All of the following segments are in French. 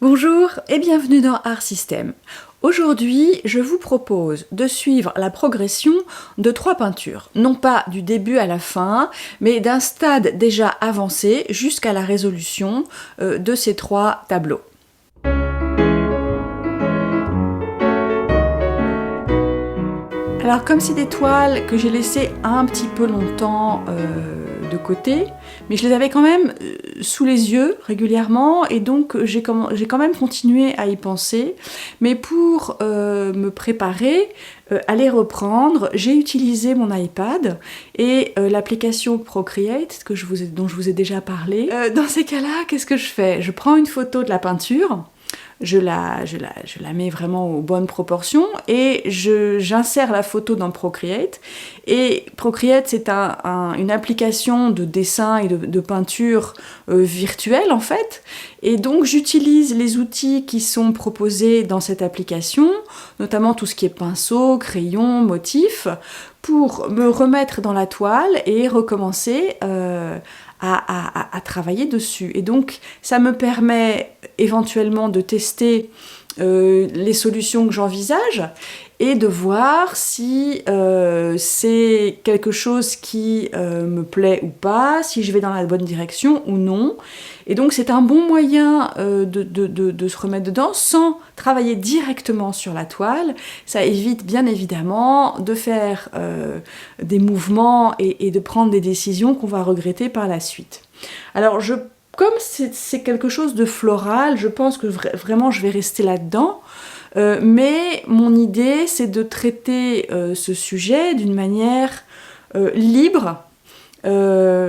Bonjour et bienvenue dans Art System. Aujourd'hui, je vous propose de suivre la progression de 3 peintures, non pas du début à la fin, mais d'un stade déjà avancé jusqu'à la résolution de ces 3 tableaux. Alors comme c'est des toiles que j'ai laissées un petit peu longtemps de côté, mais je les avais quand même sous les yeux régulièrement et donc j'ai quand même continué à y penser. Mais pour me préparer à les reprendre, j'ai utilisé mon iPad et l'application Procreate dont je vous ai déjà parlé. Dans ces cas-là, qu'est-ce que je fais? Je prends une photo de la peinture. Je la mets vraiment aux bonnes proportions et j'insère la photo dans Procreate. Et Procreate, c'est une application de dessin et de peinture virtuelle en fait. Et donc j'utilise les outils qui sont proposés dans cette application, notamment tout ce qui est pinceau, crayon, motif, pour me remettre dans la toile et recommencer à travailler dessus. Et donc ça me permet éventuellement de tester les solutions que j'envisage et de voir si c'est quelque chose qui me plaît ou pas, si je vais dans la bonne direction ou non. Et donc c'est un bon moyen de se remettre dedans sans travailler directement sur la toile. Ça évite bien évidemment de faire des mouvements et de prendre des décisions qu'on va regretter par la suite. Alors comme c'est quelque chose de floral, je pense que vraiment je vais rester là-dedans. Mais mon idée, c'est de traiter ce sujet d'une manière libre,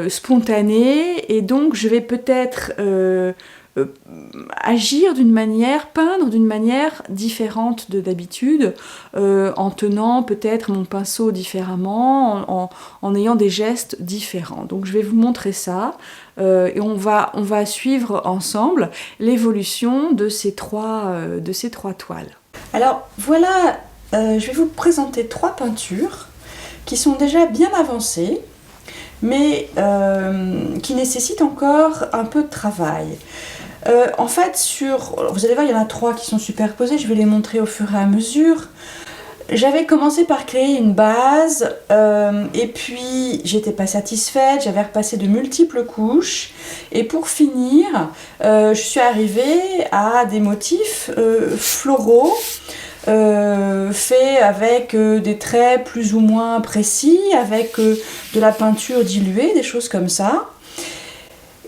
spontanée, et donc je vais peut-être agir d'une manière, peindre d'une manière différente de d'habitude, en tenant peut-être mon pinceau différemment, en ayant des gestes différents. Donc je vais vous montrer ça, et on va suivre ensemble l'évolution de ces trois toiles. Alors voilà, je vais vous présenter 3 peintures qui sont déjà bien avancées, mais qui nécessitent encore un peu de travail. En fait, vous allez voir, il y en a 3 qui sont superposées, je vais les montrer au fur et à mesure. J'avais commencé par créer une base, et puis j'étais pas satisfaite, j'avais repassé de multiples couches, et pour finir, je suis arrivée à des motifs floraux, faits avec des traits plus ou moins précis, avec de la peinture diluée, des choses comme ça.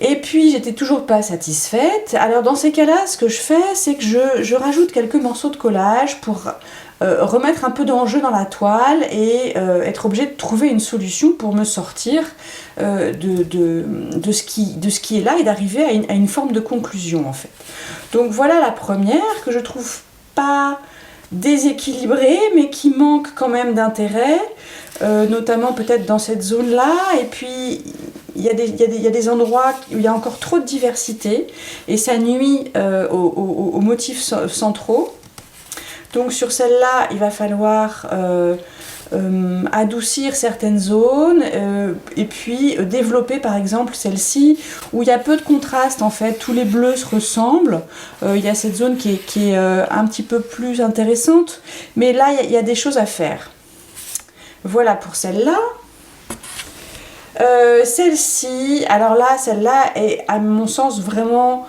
Et puis j'étais toujours pas satisfaite. Alors dans ces cas-là, ce que je fais, c'est que je rajoute quelques morceaux de collage pour remettre un peu d'enjeu dans la toile et être obligée de trouver une solution pour me sortir de ce qui est là et d'arriver à une forme de conclusion en fait. Donc voilà la première que je trouve pas déséquilibrée mais qui manque quand même d'intérêt, notamment peut-être dans cette zone-là. Et puis il y a des endroits où il y a encore trop de diversité et ça nuit aux motifs centraux. Donc sur celle-là, il va falloir adoucir certaines zones et puis développer par exemple celle-ci où il y a peu de contraste en fait, tous les bleus se ressemblent. Il y a cette zone qui est un petit peu plus intéressante, mais là il y a des choses à faire. Voilà pour celle-là. Celle-ci, alors là, celle-là est à mon sens vraiment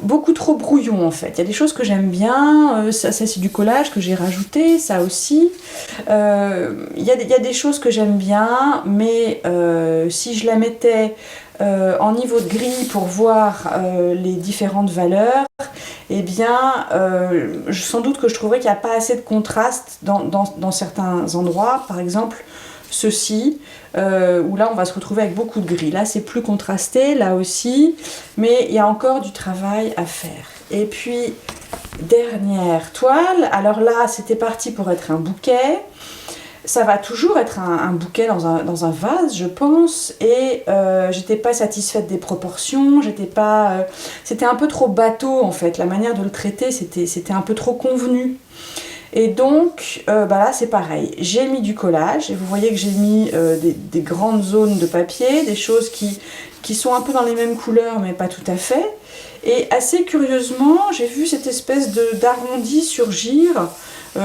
beaucoup trop brouillon en fait. Il y a des choses que j'aime bien, ça c'est du collage que j'ai rajouté, ça aussi. Il y a des choses que j'aime bien, mais si je la mettais en niveau de gris pour voir les différentes valeurs, eh bien sans doute que je trouverais qu'il n'y a pas assez de contraste dans certains endroits, par exemple ceci, où là on va se retrouver avec beaucoup de gris. Là c'est plus contrasté, là aussi, mais il y a encore du travail à faire. Et puis dernière toile, alors là c'était parti pour être un bouquet. Ça va toujours être un bouquet dans un vase, je pense, et j'étais pas satisfaite des proportions, c'était un peu trop bateau en fait, la manière de le traiter c'était un peu trop convenu. Et donc là c'est pareil, j'ai mis du collage et vous voyez que j'ai mis des grandes zones de papier, des choses qui sont un peu dans les mêmes couleurs mais pas tout à fait. Et assez curieusement, j'ai vu cette espèce d'arrondi surgir,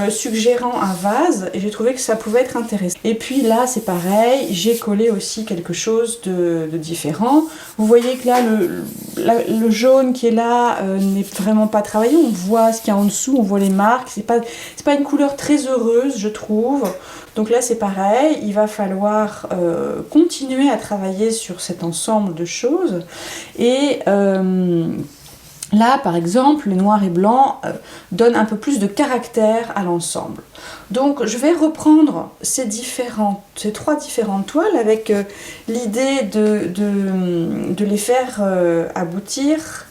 suggérant un vase, et j'ai trouvé que ça pouvait être intéressant. Et puis là, c'est pareil, j'ai collé aussi quelque chose de différent. Vous voyez que là, le jaune qui est là n'est vraiment pas travaillé. On voit ce qu'il y a en dessous, on voit les marques. C'est pas une couleur très heureuse, je trouve. Donc là, c'est pareil, il va falloir continuer à travailler sur cet ensemble de choses. Et là, par exemple, le noir et blanc donne un peu plus de caractère à l'ensemble. Donc, je vais reprendre ces trois différentes toiles avec l'idée de les faire aboutir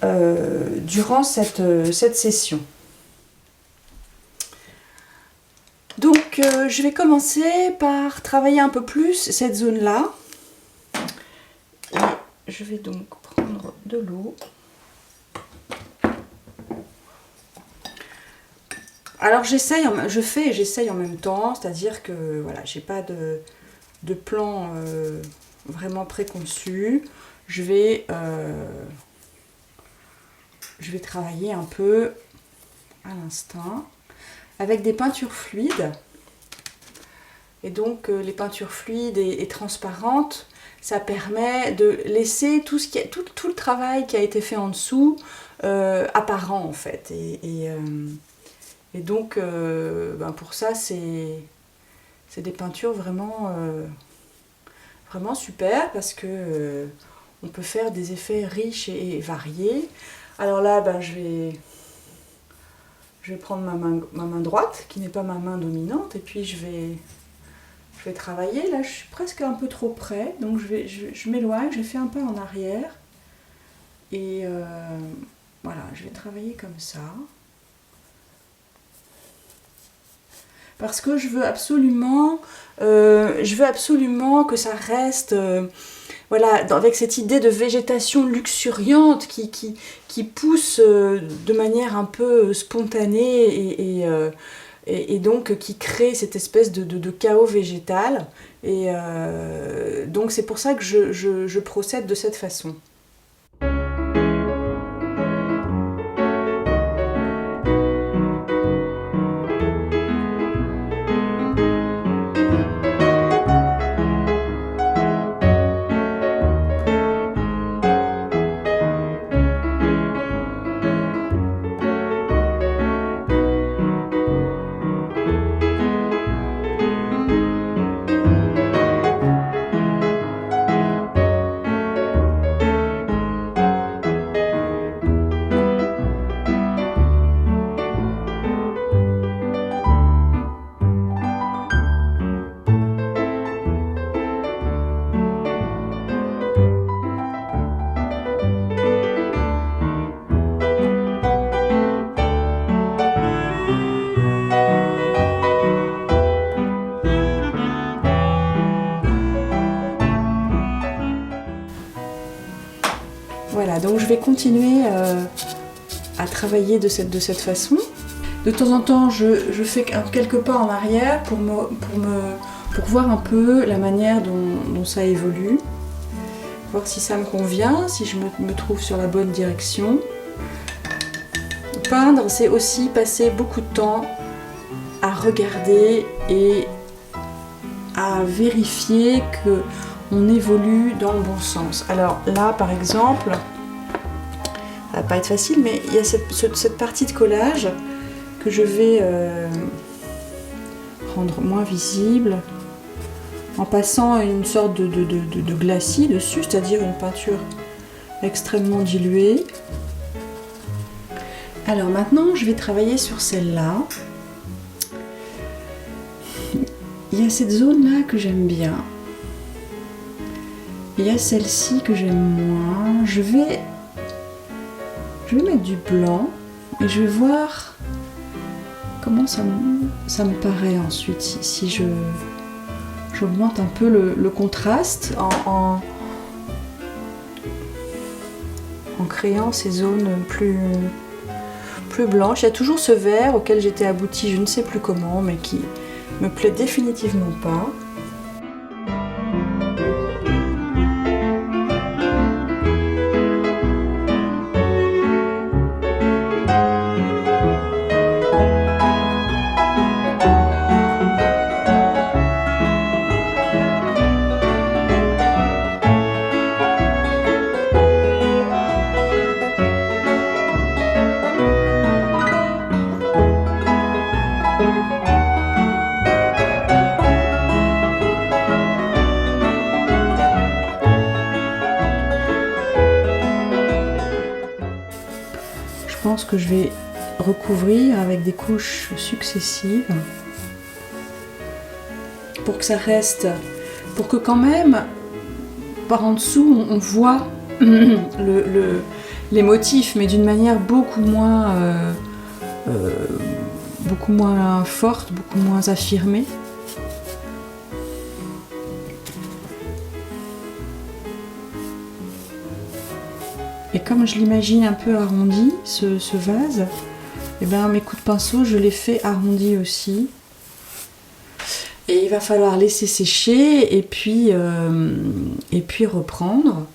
durant cette session. Donc, je vais commencer par travailler un peu plus cette zone-là. Et je vais donc prendre de l'eau. Alors j'essaye en même temps, c'est-à-dire que voilà, j'ai pas de plan vraiment préconçu. Je vais travailler un peu à l'instinct avec des peintures fluides. Et donc les peintures fluides et transparentes, ça permet de laisser tout le travail qui a été fait en dessous apparent en fait. Et donc, pour ça, c'est des peintures vraiment, vraiment super parce que on peut faire des effets riches et variés. Alors là, je vais prendre ma main droite, qui n'est pas ma main dominante, et puis je vais travailler. Là, je suis presque un peu trop près, donc je m'éloigne, je fais un pas en arrière. Et voilà, je vais travailler comme ça. Parce que je veux absolument que ça reste, voilà, avec cette idée de végétation luxuriante qui pousse de manière un peu spontanée et donc qui crée cette espèce de chaos végétal. Et donc c'est pour ça que je procède de cette façon. Voilà, donc je vais continuer à travailler de cette façon. De temps en temps, je fais quelques pas en arrière pour voir un peu la manière dont ça évolue. Voir si ça me convient, si je me trouve sur la bonne direction. Peindre, c'est aussi passer beaucoup de temps à regarder et à vérifier que on évolue dans le bon sens. Alors là, par exemple, ça va pas être facile, mais il y a cette partie de collage que je vais rendre moins visible en passant une sorte de glacis dessus, c'est-à-dire une peinture extrêmement diluée. Alors maintenant, je vais travailler sur celle-là. Il y a cette zone-là que j'aime bien. Il y a celle-ci que j'aime moins. Je vais mettre du blanc et je vais voir comment ça me paraît ensuite si j'augmente un peu le contraste en créant ces zones plus blanches. Il y a toujours ce vert auquel j'étais aboutie, je ne sais plus comment, mais qui me plaît définitivement pas. pense que je vais recouvrir avec des couches successives pour que ça reste, pour que quand même par en dessous on voit les motifs, mais d'une manière beaucoup moins forte, beaucoup moins affirmée. Et comme je l'imagine un peu arrondi, ce vase, et bien mes coups de pinceau, je les fais arrondis aussi. Et il va falloir laisser sécher et puis reprendre.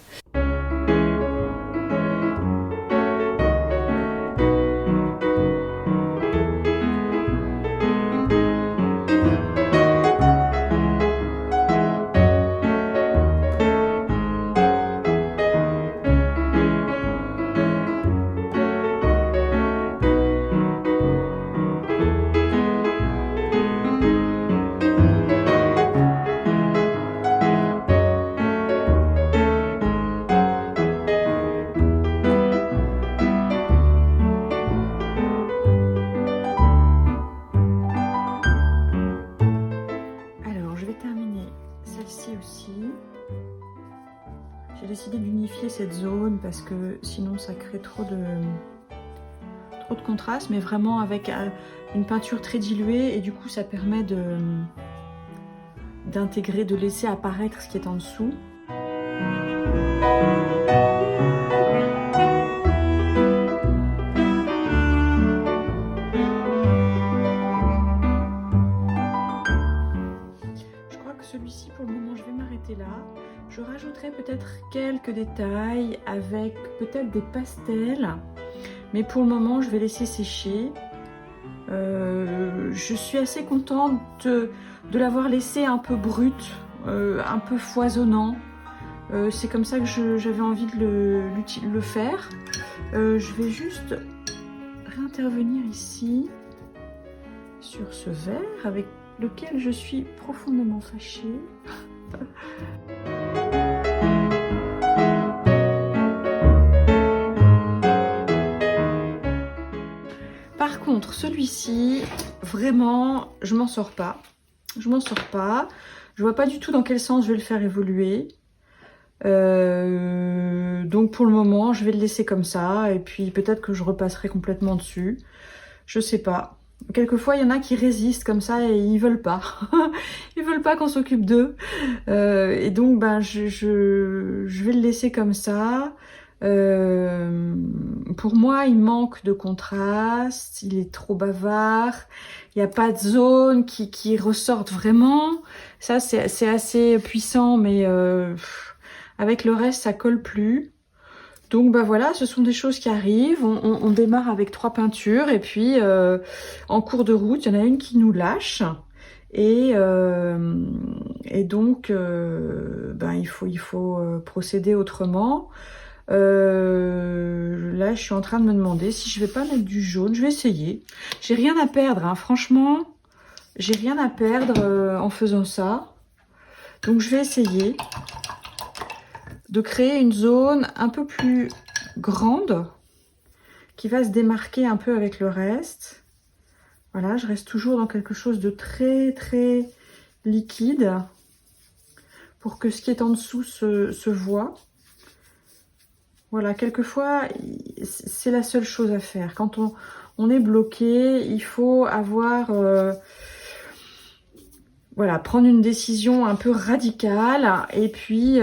J'ai décidé d'unifier cette zone parce que sinon ça crée trop de contraste, mais vraiment avec une peinture très diluée, et du coup ça permet d'intégrer, de laisser apparaître ce qui est en dessous. Je crois que celui-ci, pour le moment, je vais m'arrêter là. Je rajouterai peut-être quelques détails avec peut-être des pastels, mais pour le moment je vais laisser sécher. Je suis assez contente de l'avoir laissé un peu brut, un peu foisonnant. C'est comme ça que j'avais envie de le faire. Je vais juste réintervenir ici sur ce verre avec lequel je suis profondément fâchée. Par contre, celui-ci, vraiment, je m'en sors pas. Je m'en sors pas. Je vois pas du tout dans quel sens je vais le faire évoluer. Donc pour le moment, je vais le laisser comme ça. Et puis peut-être que je repasserai complètement dessus. Je sais pas. Quelquefois, il y en a qui résistent comme ça et ils veulent pas. Ils veulent pas qu'on s'occupe d'eux. Et donc, ben, je vais le laisser comme ça. Pour moi, il manque de contraste, il est trop bavard, il n'y a pas de zone qui ressortent vraiment. Ça, c'est assez puissant, mais avec le reste, ça colle plus. Donc bah voilà, ce sont des choses qui arrivent. On démarre avec 3 peintures et puis en cours de route, il y en a une qui nous lâche. Et donc, ben, il faut procéder autrement. Là, je suis en train de me demander si je vais pas mettre du jaune. Je vais essayer. J'ai rien à perdre, hein. Franchement, j'ai rien à perdre en faisant ça. Donc, je vais essayer de créer une zone un peu plus grande qui va se démarquer un peu avec le reste. Voilà, je reste toujours dans quelque chose de très très liquide pour que ce qui est en dessous se voit. Voilà, quelquefois, c'est la seule chose à faire. Quand on est bloqué, il faut avoir... voilà, prendre une décision un peu radicale et puis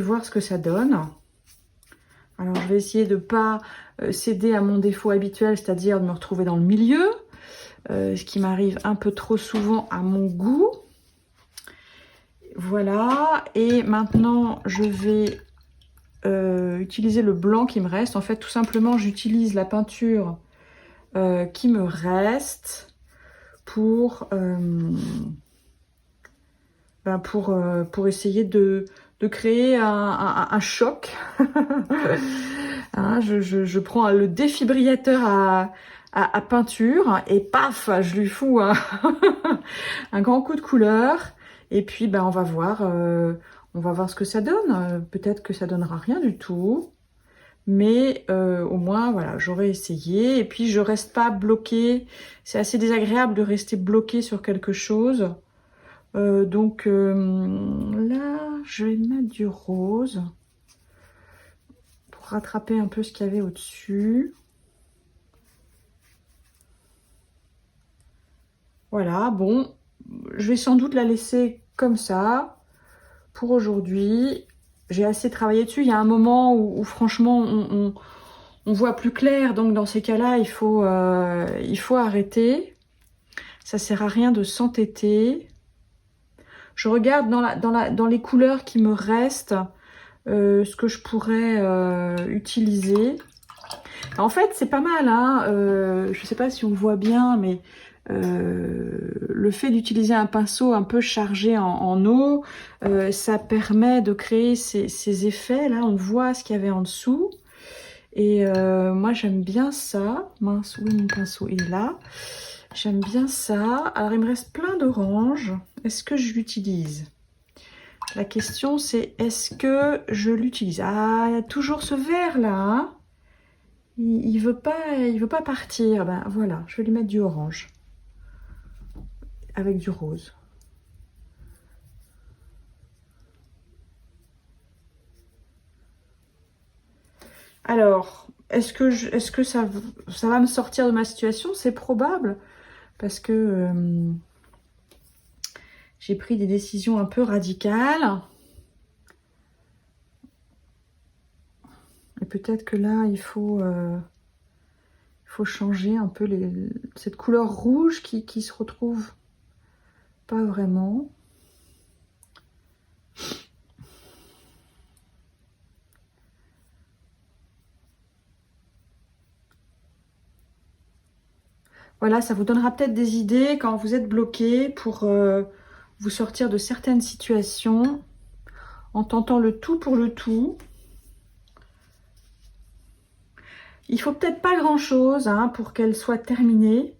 voir ce que ça donne. Alors, je vais essayer de ne pas céder à mon défaut habituel, c'est-à-dire de me retrouver dans le milieu, ce qui m'arrive un peu trop souvent à mon goût. Voilà, et maintenant, je vais utiliser le blanc qui me reste. En fait, tout simplement, j'utilise la peinture qui me reste pour essayer de créer un choc. Hein, je prends le défibrillateur à peinture et paf, je lui fous un grand coup de couleur. Et puis, ben, on va voir ce que ça donne. Peut-être que ça donnera rien du tout. Mais au moins, voilà, j'aurais essayé. Et puis, je reste pas bloquée. C'est assez désagréable de rester bloqué sur quelque chose. Donc là, je vais mettre du rose pour rattraper un peu ce qu'il y avait au-dessus. Voilà, bon, je vais sans doute la laisser comme ça pour aujourd'hui. J'ai assez travaillé dessus. Il y a un moment où franchement, on voit plus clair. Donc dans ces cas-là, il faut arrêter. Ça sert à rien de s'entêter. Je regarde dans les couleurs qui me restent, ce que je pourrais utiliser. En fait, c'est pas mal, hein. Je sais pas si on voit bien, mais le fait d'utiliser un pinceau un peu chargé en eau, ça permet de créer ces effets. Là, on voit ce qu'il y avait en dessous. Et moi, j'aime bien ça. Mince, où est mon pinceau? Il est là. J'aime bien ça. Alors, il me reste plein d'orange. Est-ce que je l'utilise? La question, c'est est-ce que je l'utilise? Ah, il y a toujours ce vert là, hein. Il veut pas partir. Ben voilà, je vais lui mettre du orange avec du rose. Alors, est-ce que ça va me sortir de ma situation? C'est probable parce que j'ai pris des décisions un peu radicales. Et peut-être que là, il faut changer un peu cette couleur rouge qui se retrouve pas vraiment. Voilà, ça vous donnera peut-être des idées quand vous êtes bloqué pour vous sortir de certaines situations en tentant le tout pour le tout. Il faut peut-être pas grand-chose hein, pour qu'elle soit terminée,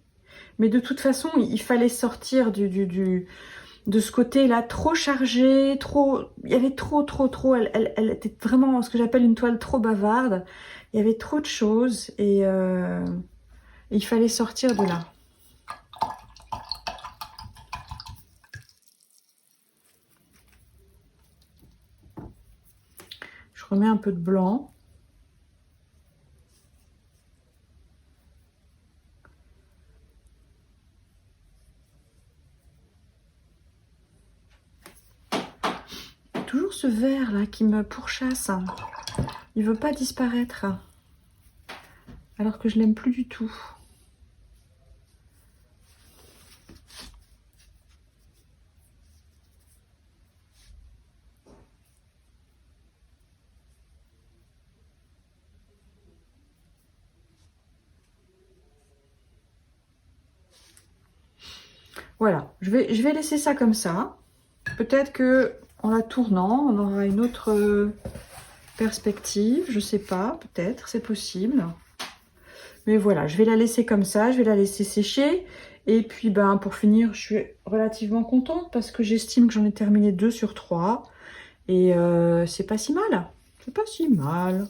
mais de toute façon, il fallait sortir de ce côté-là trop chargé, il y avait trop. Elle était vraiment ce que j'appelle une toile trop bavarde. Il y avait trop de choses et il fallait sortir de là. Je remets un peu de blanc. Toujours ce vert là qui me pourchasse. Il veut pas disparaître. Alors que je l'aime plus du tout. Voilà, je vais laisser ça comme ça. Peut-être que en la tournant, on aura une autre perspective. Je sais pas, peut-être, c'est possible. Mais voilà, je vais la laisser comme ça, je vais la laisser sécher. Et puis, ben, pour finir, je suis relativement contente parce que j'estime que j'en ai terminé 2 sur 3. Et c'est pas si mal. C'est pas si mal.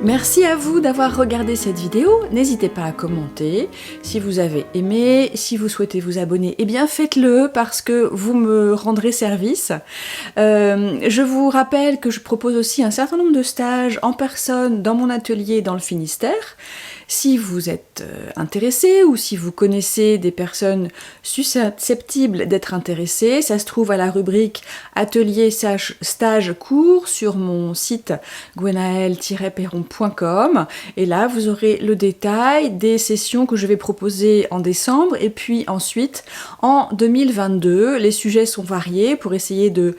Merci à vous d'avoir regardé cette vidéo, n'hésitez pas à commenter, si vous avez aimé, si vous souhaitez vous abonner, eh bien faites-le parce que vous me rendrez service. Je vous rappelle que je propose aussi un certain nombre de stages en personne dans mon atelier dans le Finistère. Si vous êtes intéressé ou si vous connaissez des personnes susceptibles d'être intéressées, ça se trouve à la rubrique atelier stage cours sur mon site gwenaëlle-perron.com et là vous aurez le détail des sessions que je vais proposer en décembre et puis ensuite en 2022. Les sujets sont variés pour essayer de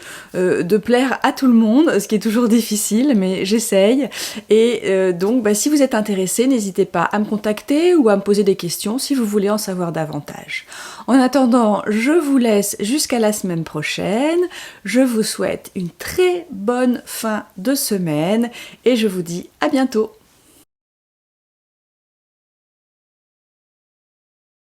plaire à tout le monde, ce qui est toujours difficile mais j'essaye et donc si vous êtes intéressé, n'hésitez pas pas à me contacter ou à me poser des questions si vous voulez en savoir davantage. En attendant, je vous laisse jusqu'à la semaine prochaine. Je vous souhaite une très bonne fin de semaine et je vous dis à bientôt.